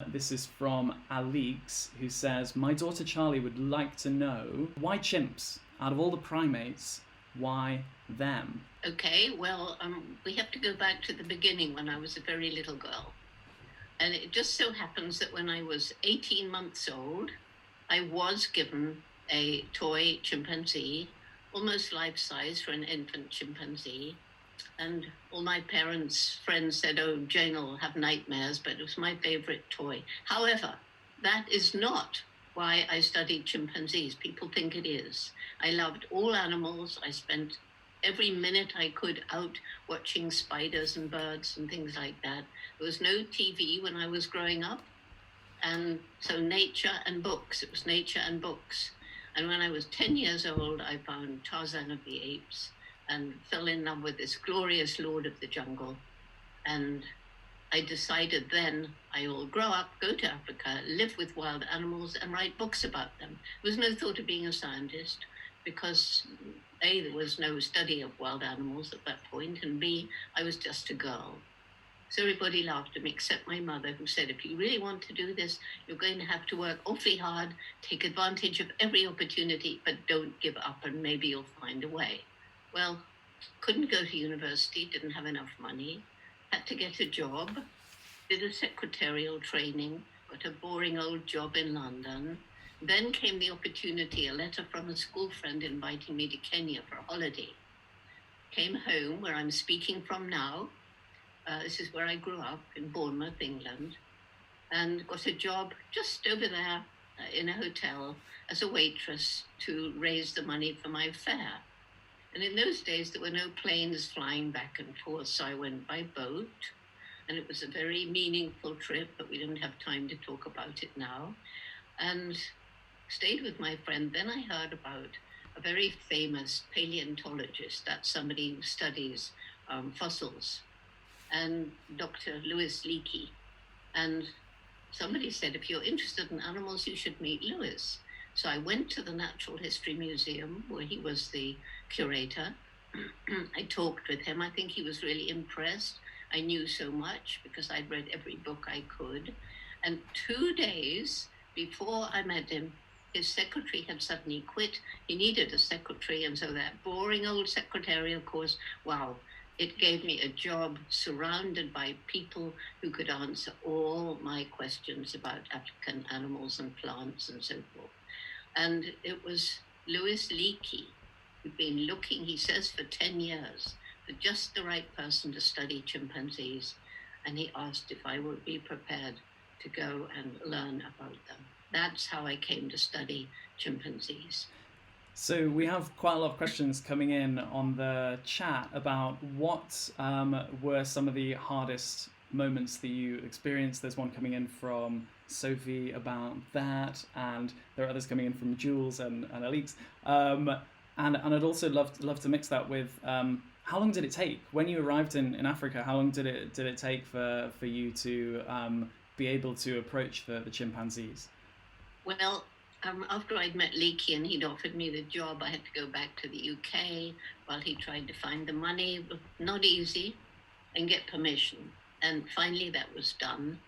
This is from Alix, who says, my daughter Charlie would like to know why chimps? Out of all the primates, why them? Okay, well, we have to go back to the beginning when I was a very little girl. And it just so happens that when I was 18 months old, I was given a toy chimpanzee, almost life-size for an infant chimpanzee. And all my parents' friends said, oh, Jane will have nightmares, but it was my favorite toy. However, that is not why I studied chimpanzees. People think it is. I loved all animals. I spent every minute I could out watching spiders and birds and things like that. There was no TV when I was growing up. And so nature and books, it was nature and books. And when I was 10 years old, I found Tarzan of the Apes and fell in love with this glorious lord of the jungle. And I decided then I will grow up, go to Africa, live with wild animals and write books about them. There was no thought of being a scientist because A, there was no study of wild animals at that point, and B, I was just a girl. So everybody laughed at me except my mother, who said, if you really want to do this, you're going to have to work awfully hard, take advantage of every opportunity, but don't give up and maybe you'll find a way. Well, couldn't go to university, didn't have enough money, had to get a job, did a secretarial training, got a boring old job in London. Then came the opportunity, a letter from a school friend inviting me to Kenya for a holiday. Came home, where I'm speaking from now. This is where I grew up, in Bournemouth, England, and got a job just over there in a hotel as a waitress to raise the money for my fare. And in those days, there were no planes flying back and forth, so I went by boat. And it was a very meaningful trip, but we didn't have time to talk about it now. And stayed with my friend. Then I heard about a very famous paleontologist, that's somebody who studies fossils, and Dr. Louis Leakey. And somebody said, if you're interested in animals, you should meet Louis. So I went to the Natural History Museum, where he was the curator. I talked with him. I think he was really impressed. I knew so much because I'd read every book I could. And 2 days before I met him, his secretary had suddenly quit. He needed a secretary. And so that boring old secretarial course, wow, it gave me a job surrounded by people who could answer all my questions about African animals and plants and so forth. And it was Louis Leakey who'd been looking, he says, for 10 years for just the right person to study chimpanzees. And he asked if I would be prepared to go and learn about them. That's how I came to study chimpanzees. So we have quite a lot of questions coming in on the chat about what were some of the hardest moments that you experienced. There's one coming in from Sophie about that, and there are others coming in from Jules and Alix. And I'd also love to mix that with how long did it take when you arrived in Africa? How long did it take for you to be able to approach the chimpanzees? Well, after I'd met Leakey and he'd offered me the job, I had to go back to the UK while he tried to find the money. Not easy, and get permission. And finally that was done.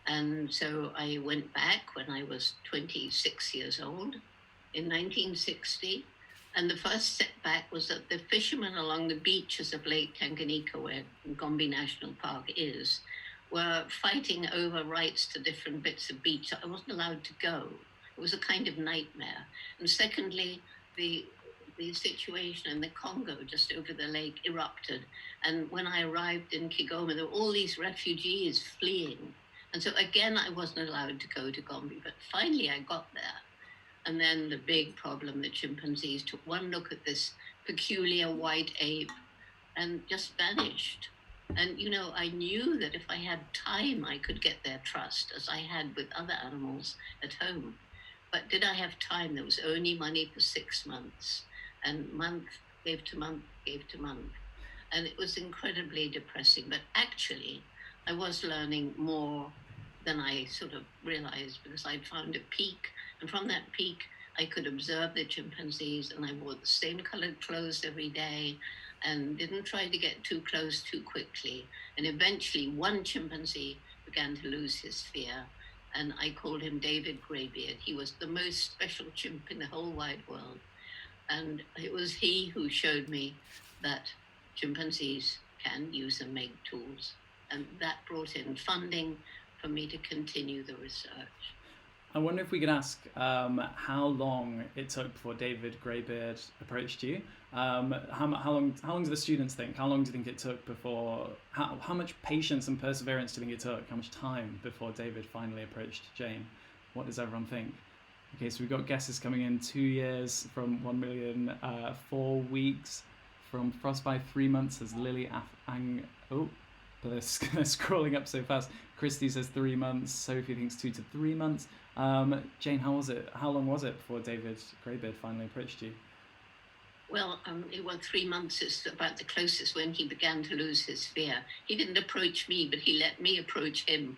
And so I went back when I was 26 years old in 1960. And the first setback was that the fishermen along the beaches of Lake Tanganyika, where Gombe National Park is, were fighting over rights to different bits of beach. I wasn't allowed to go. It was a kind of nightmare. And secondly, the situation in the Congo just over the lake erupted. And when I arrived in Kigoma, there were all these refugees fleeing. And so again, I wasn't allowed to go to Gombe, but finally I got there. And then the big problem, the chimpanzees took one look at this peculiar white ape and just vanished. And, you know, I knew that if I had time, I could get their trust, as I had with other animals at home. But did I have time? There was only money for 6 months, and month gave to month, gave to month. And it was incredibly depressing. But actually, I was learning more than I sort of realized, because I'd found a peak. And from that peak, I could observe the chimpanzees, and I wore the same colored clothes every day and didn't try to get too close too quickly. And eventually one chimpanzee began to lose his fear. and I called him David Greybeard. He was the most special chimp in the whole wide world. And it was he who showed me that chimpanzees can use and make tools. And that brought in funding for me to continue the research. I wonder if we could ask how long it took before David Greybeard approached you. How long do the students think? How long do you think it took before? How much patience and perseverance do you think it took? How much time before David finally approached Jane? What does everyone think? Okay, so we've got guesses coming in. 2 years from 1 million, 4 weeks from Frostbite, 3 months as Lily oh, but they're scrolling up so fast. Christy says 3 months. Sophie thinks 2 to 3 months. Jane, how was it? How long was it before David Greybeard finally approached you? Well, it was 3 months is about the closest when he began to lose his fear. He didn't approach me, but he let me approach him.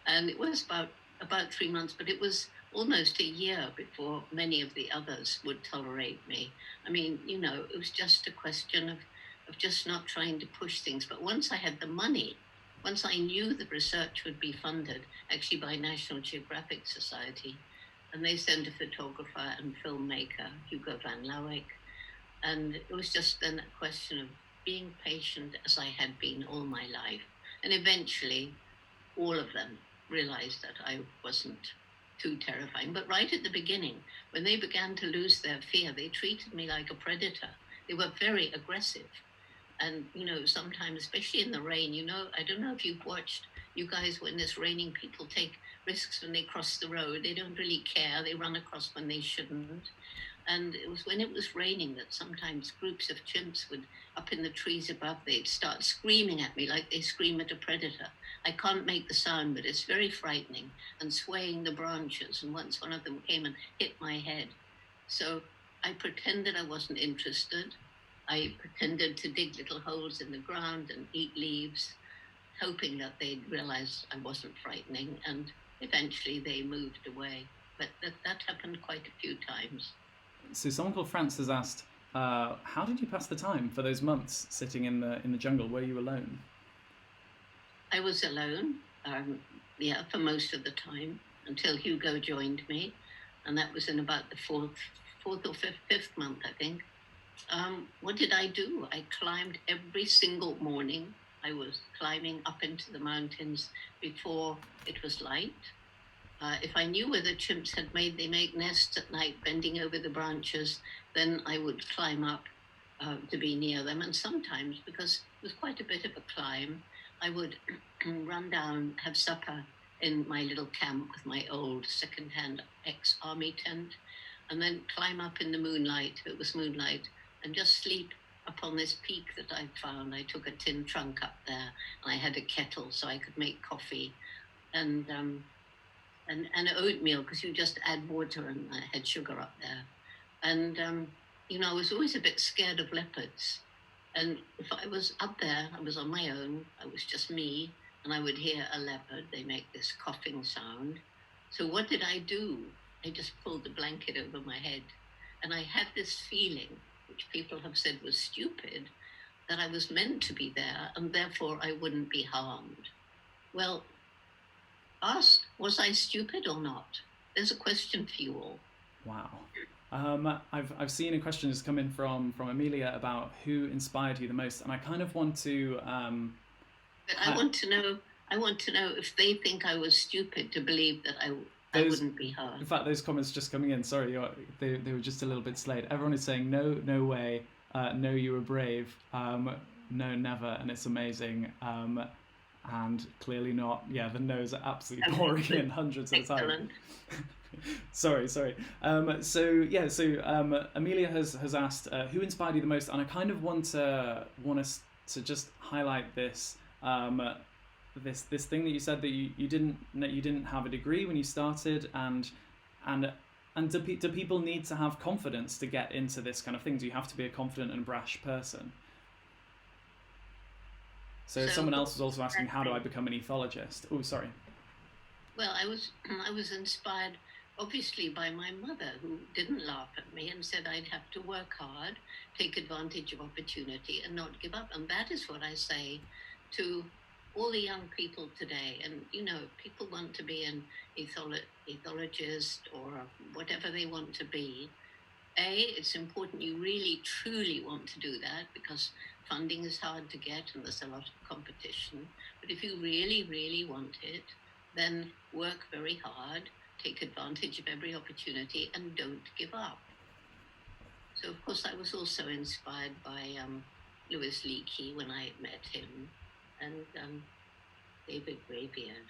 And it was about 3 months, but it was almost a year before many of the others would tolerate me. I mean, it was just a question of just not trying to push things. But once I had the money, once I knew the research would be funded, actually by National Geographic Society, and they sent a photographer and filmmaker, Hugo van Lauwijk, and it was just then a question of being patient as I had been all my life. And eventually, all of them realized that I wasn't too terrifying. But right at the beginning, when they began to lose their fear, they treated me like a predator. They were very aggressive. And, sometimes, especially in the rain, I don't know if you've watched, you guys, when it's raining, people take risks when they cross the road. They don't really care. They run across when they shouldn't. And it was when it was raining that sometimes groups of chimps would, up in the trees above, they'd start screaming at me like they scream at a predator. I can't make the sound, but it's very frightening, and swaying the branches. And once one of them came and hit my head. So I pretended I wasn't interested. I pretended to dig little holes in the ground and eat leaves, hoping that they'd realize I wasn't frightening. And eventually they moved away. But that happened quite a few times. So someone called France has asked, how did you pass the time for those months sitting in the jungle? Were you alone? I was alone, for most of the time, until Hugo joined me. And that was in about the fourth or fifth month, I think. What did I do? I climbed every single morning. I was climbing up into the mountains before it was light. If I knew where the chimps they make nests at night, bending over the branches, then I would climb up to be near them. And sometimes, because it was quite a bit of a climb, I would run down, have supper in my little camp with my old second-hand ex-army tent, and then climb up in the moonlight, if it was moonlight, and just sleep upon this peak that I'd found. I took a tin trunk up there, and I had a kettle so I could make coffee, and oatmeal, because you just add water, and I had sugar up there. And, I was always a bit scared of leopards. And if I was up there, I was on my own, I was just me, and I would hear a leopard. They make this coughing sound. So what did I do? I just pulled the blanket over my head. And I had this feeling, which people have said was stupid, that I was meant to be there, and therefore I wouldn't be harmed. Well, ask, was I stupid or not? There's a question for you all. Wow. I've seen a question that's come in from Amelia about who inspired you the most, and I kind of want to. But I want to know if they think I was stupid to believe that I wouldn't be harmed. In fact, those comments just coming in. Sorry, they were just a little bit delayed. Everyone is saying no way, no, you were brave, no, never, and it's amazing. And clearly not. Yeah, the no's are absolutely pouring in hundreds of times. sorry. Amelia has asked who inspired you the most, and I kind of want us to just highlight this this thing that you said, that you didn't have a degree when you started, and do people need to have confidence to get into this kind of thing? Do you have to be a confident and brash person? So someone else was also asking, how do I become an ethologist? Oh, sorry. Well, I was inspired, obviously, by my mother, who didn't laugh at me and said I'd have to work hard, take advantage of opportunity, and not give up. And that is what I say to all the young people today, and people want to be an ethologist or whatever they want to be. It's important you really truly want to do that, because funding is hard to get and there's a lot of competition. But if you really, really want it, then work very hard, take advantage of every opportunity, and don't give up. So, of course, I was also inspired by Louis Leakey when I met him, and David Graybeard.